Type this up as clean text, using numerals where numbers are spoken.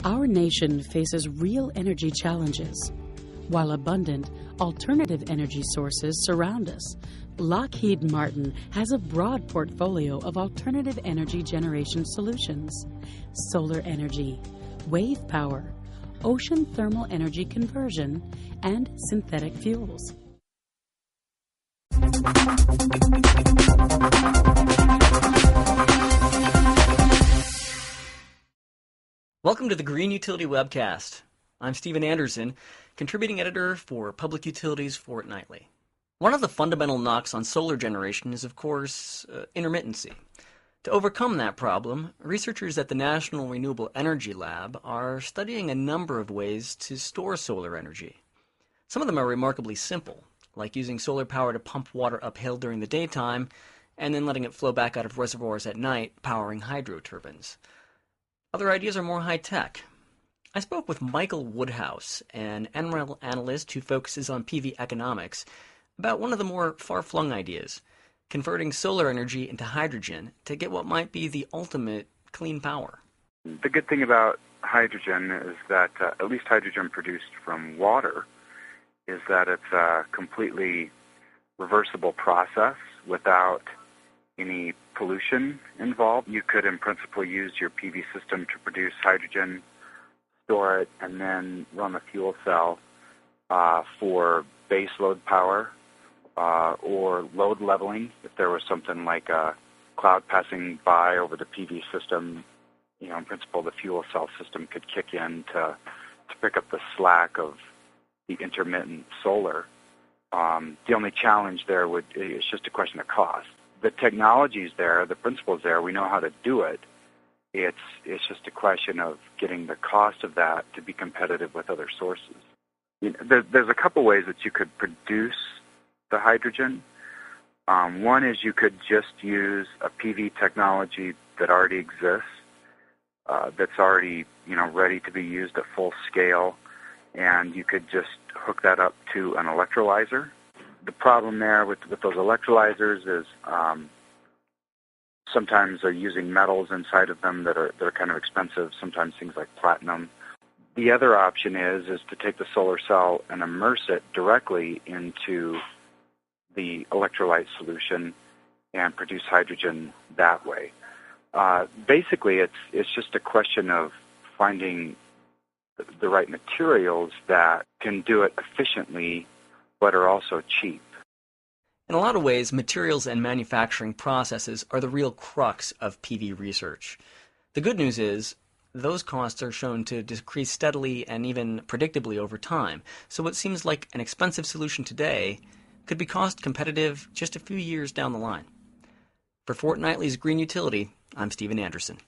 Our nation faces real energy challenges. While abundant, alternative energy sources surround us, Lockheed Martin has a broad portfolio of alternative energy generation solutions: solar energy, wave power, ocean thermal energy conversion, and synthetic fuels. Welcome to the Green Utility Webcast. I'm Stephen Anderson, contributing editor for Public Utilities Fortnightly. One of the fundamental knocks on solar generation is, of course, intermittency. To overcome that problem, researchers at the National Renewable Energy Lab are studying a number of ways to store solar energy. Some of them are remarkably simple, like using solar power to pump water uphill during the daytime and then letting it flow back out of reservoirs at night, powering hydro turbines. Other ideas are more high-tech. I spoke with Michael Woodhouse, an NREL analyst who focuses on PV economics, about one of the more far-flung ideas, converting solar energy into hydrogen to get what might be the ultimate clean power. The good thing about hydrogen is that, at least hydrogen produced from water, is that it's a completely reversible process without any pollution involved. You could, in principle, use your PV system to produce hydrogen, store it, and then run a fuel cell for base load power or load leveling. If there was something like a cloud passing by over the PV system, in principle, the fuel cell system could kick in to pick up the slack of the intermittent solar. The only challenge there is just a question of cost. The technology's there, the principle's there, we know how to do it. It's just a question of getting the cost of that to be competitive with other sources. There's a couple ways that you could produce the hydrogen. One is you could just use a PV technology that already exists, that's already ready to be used at full scale, and you could just hook that up to an electrolyzer. The problem there with those electrolyzers is sometimes they're using metals inside of them that are kind of expensive, sometimes things like platinum. The other option is to take the solar cell and immerse it directly into the electrolyte solution and produce hydrogen that way. Basically, it's just a question of finding the right materials that can do it efficiently but are also cheap. In a lot of ways, materials and manufacturing processes are the real crux of PV research. The good news is those costs are shown to decrease steadily and even predictably over time, so what seems like an expensive solution today could be cost competitive just a few years down the line. For Fortnightly's Green Utility, I'm Stephen Anderson.